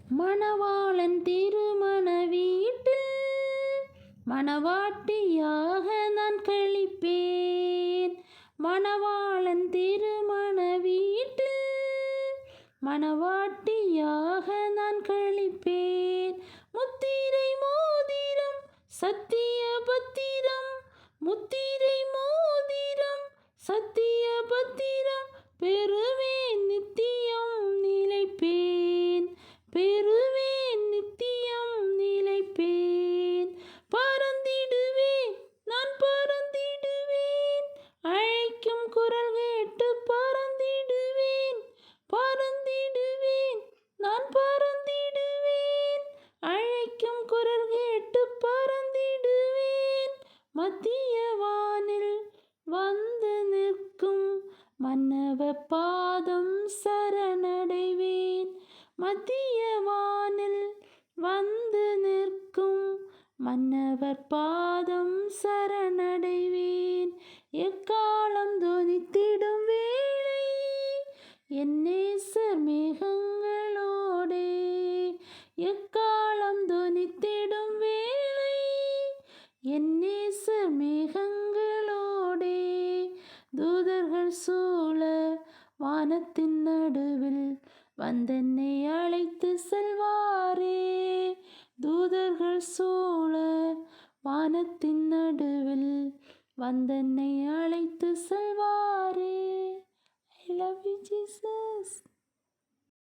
மணவாளன் திருமண வீட்டில் மணவாட்டியாக நான் கழிப்பேன். மணவாளன் திருமண வீட்டில் மணவாட்டியாக நான் கழிப்பேன். முத்திரை மோதிரம் சத்திய பத்திரம், முத்திரை மோதிரம் சத்திய பத்திரம் பெறுவேன், நித்தியம் நிலைப்பேன், பெறுவேன், நித்தியம் நிலைப்பேன். பறந்திடுவேன், நான் பறந்திடுவேன், அழைக்கும் குரல் கேட்டு பறந்திடுவேன், பறந்திடுவேன், நான் பறந்திடுவேன், அழைக்கும் குரல் கேட்டு பறந்திடுவேன். மத்திய வானில் வந்து நிற்கும் மன்னவர் பாதம் சரணடைவேன். மத்திய வானில் வந்து நிற்கும் மன்னவர் பாதம் சரணடைவேன். எக்காலம் தொனித்திடும் வேளை என் நேசர் மேகங்களோடே, எக்காலம் தொனித்திடும் வேளை என் நேசர் மேகங்களோடே. தூதர்கள் சூழ வானத்தின் நடுவில் வந்தென்னை அழைத்து செல்வாரே. தூதர்கள் சூழ வானத்தின் நடுவில் வந்தென்னை அழைத்து செல்வாரே. I love you, Jesus.